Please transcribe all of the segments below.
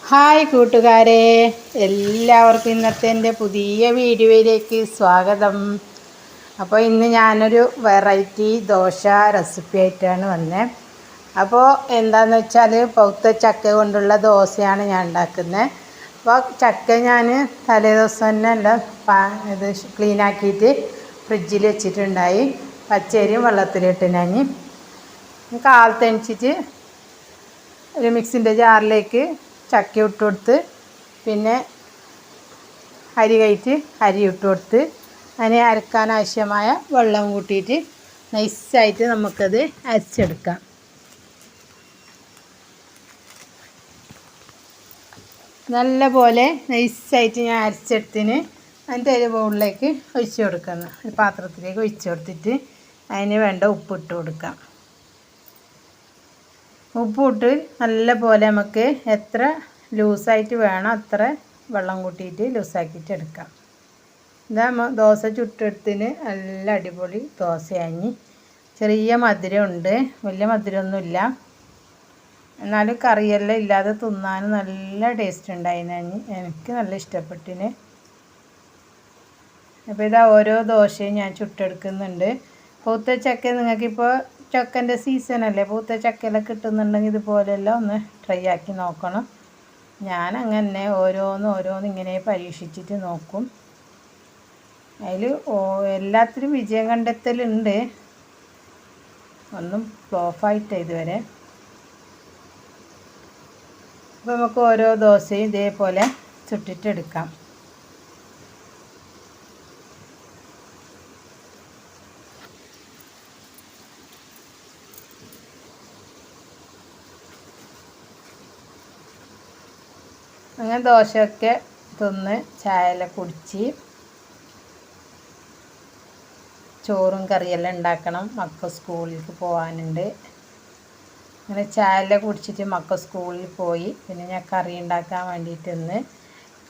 Hi കൂട്ടുകാരെ, എല്ലാവർക്കും ഇന്നത്തെ എൻ്റെ പുതിയ വീഡിയോയിലേക്ക് സ്വാഗതം. അപ്പോൾ ഇന്ന് ഞാനൊരു വെറൈറ്റി ദോശ റെസിപ്പി ആയിട്ടാണ് വന്നത്. അപ്പോൾ എന്താണെന്ന് വെച്ചാൽ പൗത്ത ചക്ക കൊണ്ടുള്ള ദോശയാണ് ഞാൻ ഉണ്ടാക്കുന്നത്. അപ്പോൾ ചക്ക ഞാൻ തലേദിവസം തന്നെ എല്ലാം ഇത് ക്ലീനാക്കിയിട്ട് ഫ്രിഡ്ജിൽ വെച്ചിട്ടുണ്ടായി. പച്ചരിയും വെള്ളത്തിലിട്ട് ഞാൻ കാലത്തണിച്ചിട്ട് ഒരു മിക്സിൻ്റെ ജാറിലേക്ക് ചക്ക ഇട്ട് കൊടുത്ത്, പിന്നെ അരി കഴിച്ച് അരി ഇട്ട് കൊടുത്ത് അതിനെ അരക്കാൻ ആവശ്യമായ വെള്ളം കൂട്ടിയിട്ട് നൈസായിട്ട് നമുക്കത് അരച്ചെടുക്കാം. നല്ല പോലെ നൈസായിട്ട് ഞാൻ അരച്ചെടുത്തിന് അതിൻ്റെ ഒരു ബൗളിലേക്ക് ഒഴിച്ച് കൊടുക്കണം. ഒരു പാത്രത്തിലേക്ക് ഒഴിച്ച് കൊടുത്തിട്ട് അതിന് വേണ്ട ഉപ്പിട്ട് കൊടുക്കാം. ഉപ്പിട്ട് നല്ല പോലെ നമുക്ക് എത്ര ലൂസായിട്ട് വേണം അത്ര വെള്ളം കൂട്ടിയിട്ട് ലൂസാക്കിയിട്ട് എടുക്കാം. ഇതാ ദോശ ചുട്ടെടുത്തിന് നല്ല അടിപൊളി ദോശയാഞ്ഞ്. ചെറിയ മധുരമുണ്ട്, വലിയ മധുരമൊന്നുമില്ല. എന്നാലും കറിയെല്ലാം ഇല്ലാതെ തിന്നാൻ നല്ല ടേസ്റ്റ് ഉണ്ടായിരുന്നു. എനിക്ക് നല്ല ഇഷ്ടപ്പെട്ടിന്. അപ്പോൾ ഇതാ ഓരോ ദോശയും ഞാൻ ചുട്ടെടുക്കുന്നുണ്ട്. പൂത്ത ചക്ക നിങ്ങൾക്കിപ്പോൾ ചക്കൻ്റെ സീസണല്ലേ, പൂത്ത ചക്കയെല്ലാം കിട്ടുന്നുണ്ടെങ്കിൽ ഇതുപോലെയെല്ലാം ഒന്ന് ട്രൈ ആക്കി നോക്കണം. ഞാൻ അങ്ങനെ ഓരോന്ന് ഇങ്ങനെ പരീക്ഷിച്ചിട്ട് നോക്കും. അതിൽ എല്ലാത്തിലും വിജയം കണ്ടെത്തലുണ്ട്, ഒന്നും ഫ്ലോപ്പായിട്ട് ഇതുവരെ. അപ്പോൾ നമുക്ക് ഓരോ ദോശയും ഇതേപോലെ ചുട്ടിട്ടെടുക്കാം. അങ്ങനെ ദോശയൊക്കെ തിന്ന് ചായയെല്ലാം കുടിച്ച് ചോറും കറിയെല്ലാം ഉണ്ടാക്കണം. മക്കൾ സ്കൂളിലേക്ക് പോകാനുണ്ട്. അങ്ങനെ ചായയെല്ലാം കുടിച്ചിട്ട് മക്കൾ സ്കൂളിൽ പോയി. പിന്നെ ഞാൻ കറി ഉണ്ടാക്കാൻ വേണ്ടിയിട്ട്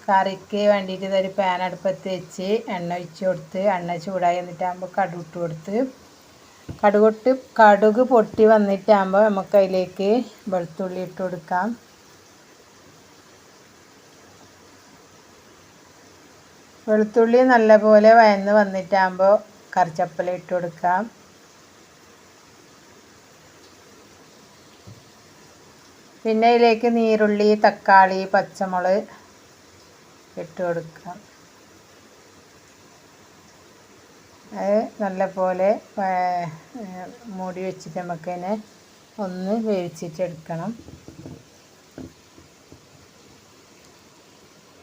കറിക്ക് വേണ്ടിയിട്ട് ഇതൊരു പാൻ അടുപ്പത്ത് വെച്ച് എണ്ണ ഒഴിച്ച് കൊടുത്ത് എണ്ണ ചൂടായി എന്നിട്ടാകുമ്പോൾ കടുക് ഇട്ട് കൊടുത്ത് കടുക് പൊട്ടി വന്നിട്ടാകുമ്പോൾ നമുക്ക് അതിലേക്ക് വെളുത്തുള്ളി ഇട്ട് കൊടുക്കാം. വെളുത്തുള്ളി നല്ലപോലെ വഴന്ന് വന്നിട്ടാകുമ്പോൾ കറിച്ചപ്പല ഇട്ട് കൊടുക്കാം. പിന്നെ ഇതിലേക്ക് നീരുള്ളി, തക്കാളി, പച്ചമുളക് ഇട്ട് കൊടുക്കാം. അത് നല്ലപോലെ മൂടി വെച്ചിട്ട് നമുക്കതിനെ ഒന്ന് വേവിച്ചിട്ടെടുക്കണം.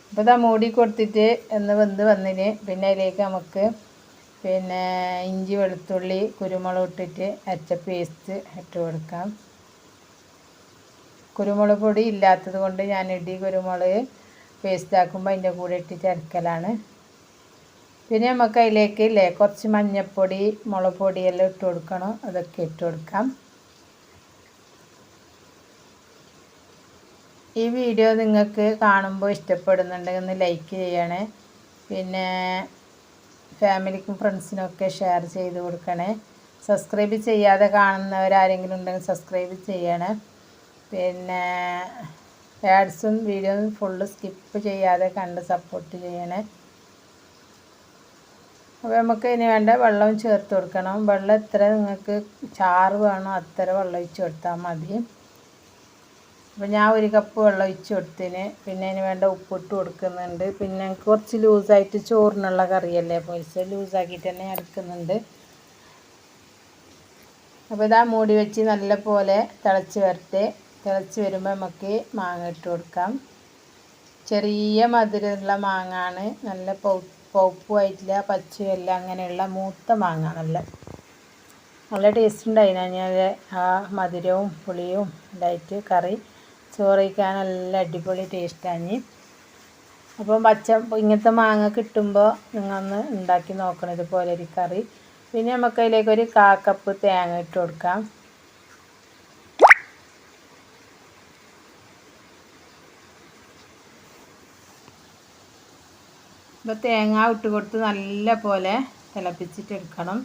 അപ്പോൾ ഇതാ മൂടി കൊടുത്തിട്ട് ഒന്ന് വെന്ത് വന്നിന്. പിന്നെ അതിലേക്ക് നമുക്ക് ഇഞ്ചി, വെളുത്തുള്ളി, കുരുമുളക് ഇട്ടിട്ട് അരച്ച പേസ്റ്റ് ഇട്ട് കൊടുക്കാം. കുരുമുളക് പൊടി ഇല്ലാത്തത് കൊണ്ട് ഞാൻ കുരുമുളക് പേസ്റ്റ് ആക്കുമ്പോൾ അതിൻ്റെ കൂടെ ഇട്ടിട്ട് അരക്കലാണ്. പിന്നെ നമുക്ക് അതിലേക്ക് കുറച്ച് മഞ്ഞൾപ്പൊടി, മുളക് പൊടിയെല്ലാം ഇട്ട് കൊടുക്കണം. അതൊക്കെ ഇട്ട് കൊടുക്കാം. ഈ വീഡിയോ നിങ്ങൾക്ക് കാണുമ്പോൾ ഇഷ്ടപ്പെടുന്നുണ്ടെങ്കിൽ ഒന്ന് ലൈക്ക് ചെയ്യണേ. പിന്നെ ഫാമിലിക്കും ഫ്രണ്ട്സിനൊക്കെ ഷെയർ ചെയ്ത് കൊടുക്കണേ. സബ്സ്ക്രൈബ് ചെയ്യാതെ കാണുന്നവരാരെങ്കിലും ഉണ്ടെങ്കിൽ സബ്സ്ക്രൈബ് ചെയ്യണേ. പിന്നെ ആഡ്സും വീഡിയോയും ഫുള്ള് സ്കിപ്പ് ചെയ്യാതെ കണ്ട് സപ്പോർട്ട് ചെയ്യണേ. അപ്പോൾ നമുക്ക് ഇതിന് വേണ്ട വെള്ളവും ചേർത്ത് കൊടുക്കണം. വെള്ളം എത്ര നിങ്ങൾക്ക് ചാറ് വേണോ അത്ര വെള്ളം ഒഴിച്ച് കൊടുത്താൽ മതി. അപ്പോൾ ഞാൻ ഒരു കപ്പ് വെള്ളം ഒഴിച്ച് കൊടുത്തിന്. പിന്നെ അതിന് വേണ്ട ഉപ്പിട്ട് കൊടുക്കുന്നുണ്ട്. പിന്നെ കുറച്ച് ലൂസായിട്ട് ചോറിനുള്ള കറിയല്ലേ, അപ്പോൾ ലൂസാക്കിയിട്ട് തന്നെ എടുക്കുന്നുണ്ട്. അപ്പോൾ ഇതാ മൂടി വെച്ച് നല്ല പോലെ തിളച്ച് വരട്ടെ. തിളച്ച് വരുമ്പോൾ നമുക്ക് മാങ്ങ ഇട്ട് കൊടുക്കാം. ചെറിയ മധുരമുള്ള മാങ്ങയാണ്, നല്ല പൗപ്പുമായിട്ടില്ല, പച്ചയല്ല, അങ്ങനെയുള്ള മൂത്ത മാങ്ങ. നല്ല ടേസ്റ്റ് ഉണ്ടായിരുന്നു. ആ മധുരവും പുളിയും ഉണ്ടായിട്ട് കറി ചോറ് കഴിക്കാൻ നല്ല അടിപൊളി ടേസ്റ്റാണ്. അപ്പം ഇങ്ങനത്തെ മാങ്ങ കിട്ടുമ്പോൾ നിങ്ങളൊന്ന് ഉണ്ടാക്കി നോക്കണം ഇതുപോലെ ഒരു കറി. പിന്നെ നമുക്ക് അതിലേക്കൊരു 1/4 കപ്പ് തേങ്ങ ഇട്ട് കൊടുക്കാം. അപ്പോൾ തേങ്ങ ഇട്ട് കൊടുത്ത് നല്ല പോലെ തിളപ്പിച്ചിട്ടെടുക്കണം.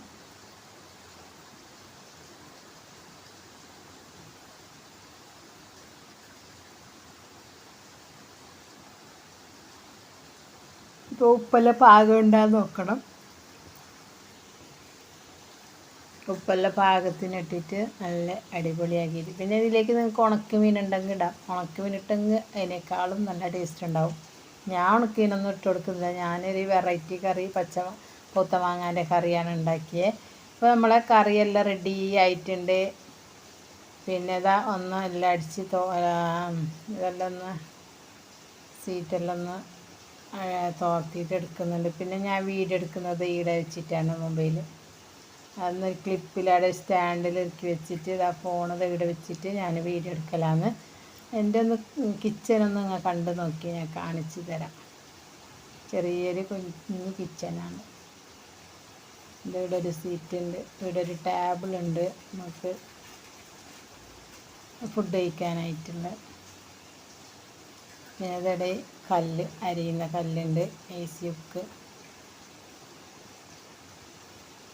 ഇപ്പോൾ ഉപ്പെല്ലാം പാകം ഉണ്ടാകാൻ നോക്കണം. ഉപ്പെല്ലാം പാകത്തിന് ഇട്ടിട്ട് നല്ല അടിപൊളിയാക്കിയിട്ട് പിന്നെ ഇതിലേക്ക് നിങ്ങൾക്ക് ഉണക്കമീൻ ഉണ്ടെങ്കിൽ ഇടാം. ഉണക്കമീൻ ഇട്ടെങ്കിൽ അതിനേക്കാളും നല്ല ടേസ്റ്റ് ഉണ്ടാവും. ഞാൻ ഉണക്കമീനൊന്നും ഇട്ട് കൊടുക്കുന്നില്ല. ഞാനൊരു വെറൈറ്റി കറി പൂത്ത മാങ്ങാൻ്റെ കറിയാണ് ഉണ്ടാക്കിയത്. അപ്പോൾ നമ്മളെ കറിയെല്ലാം റെഡി ആയിട്ടുണ്ട്. പിന്നെ ഇതാ ഒന്ന് എല്ലാം അടിച്ച് ഇതെല്ലാം ഒന്ന് സീറ്റെല്ലാം ഒന്ന് തോർത്തിയിട്ട് എടുക്കുന്നുണ്ട്. പിന്നെ ഞാൻ വീഡിയോ എടുക്കുന്നത് ഈടെ വെച്ചിട്ടാണ് മൊബൈൽ. അതൊന്ന് ക്ലിപ്പിലവിടെ സ്റ്റാൻഡിൽ ഇറക്കി വെച്ചിട്ട് ആ ഫോണത് ഇവിടെ വെച്ചിട്ട് ഞാൻ വീഡിയോ എടുക്കലാന്ന്. എൻ്റെ ഒന്ന് കിച്ചനൊന്ന് നിങ്ങൾ കണ്ടു നോക്കി ഞാൻ കാണിച്ചു തരാം. ചെറിയൊരു കുഞ്ഞു കിച്ചനാണ്. ഇവിടെ ഒരു സീറ്റുണ്ട്, ഇവിടെ ഒരു ടേബിളുണ്ട് നമുക്ക് ഫുഡ് കഴിക്കാനായിട്ടുള്ള. പിന്നെ അതവിടെ കല്ല്, അരിയുന്ന കല്ലുണ്ട്, AC ഉക്ക്.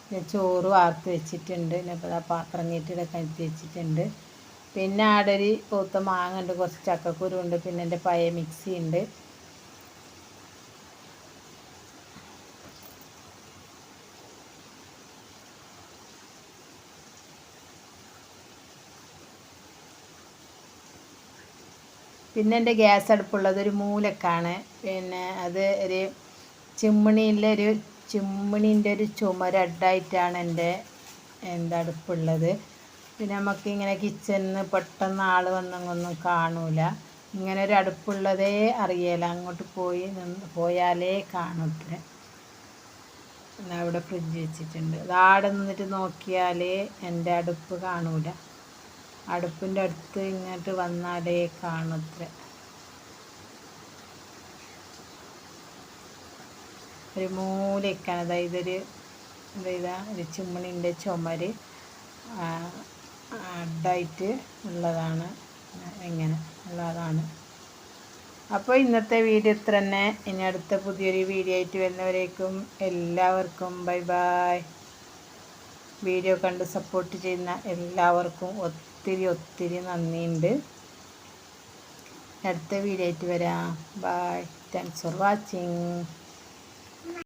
പിന്നെ ചോറ് വാർത്ത് വെച്ചിട്ടുണ്ട്. പിന്നെ പാത്രം കയറ്റിയിടൊക്കെ എടുത്ത് വെച്ചിട്ടുണ്ട്. പിന്നെ ആടെ ഒരു പൂത്ത മാങ്ങ ഉണ്ട്, കുറച്ച് ചക്കക്കുരു ഉണ്ട്, പിന്നെ എൻ്റെ പഴയ മിക്സി ഉണ്ട്. പിന്നെ എൻ്റെ ഗ്യാസ് അടുപ്പുള്ളത് ഒരു മൂലക്കാണ്. പിന്നെ അത് ഒരു ചിമ്മിണീൻ്റെ ഒരു ചുമരഡായിട്ടാണ് എൻ്റെ അടുപ്പുള്ളത്. പിന്നെ നമുക്കിങ്ങനെ കിച്ചണിൽ പെട്ടെന്ന് ആൾ വന്നൊന്നും കാണൂല. ഇങ്ങനെ ഒരു അടുപ്പുള്ളതേ അറിയില്ല, അങ്ങോട്ട് പോയാലേ കാണൂത്രേ. അവിടെ ഫ്രിഡ്ജ് വെച്ചിട്ടുണ്ട്. അതാടെ നിന്നിട്ട് നോക്കിയാൽ എൻ്റെ അടുപ്പ് കാണൂല. അടുപ്പിൻ്റെ അടുത്ത് ഇങ്ങോട്ട് വന്നാലേ കാണൂത്രേ. ഒരു മൂലയ്ക്കാണ്. അതായത് ഒരു ചിമ്മിണീൻ്റെ ചുമര് അഡായിട്ട് ഉള്ളതാണ്, ഇങ്ങനെ ഉള്ളതാണ്. അപ്പോൾ ഇന്നത്തെ വീഡിയോ ഇത്ര തന്നെ. ഇനി അടുത്ത പുതിയൊരു വീഡിയോ ആയിട്ട് വരുന്നവരേക്കും എല്ലാവർക്കും ബൈ ബൈ. വീഡിയോ കണ്ട് സപ്പോർട്ട് ചെയ്യുന്ന എല്ലാവർക്കും ഒത്തിരി നന്ദിയുണ്ട്. അടുത്ത വീഡിയോ ആയിട്ട് വരാം. ബൈ. Thanks for watching.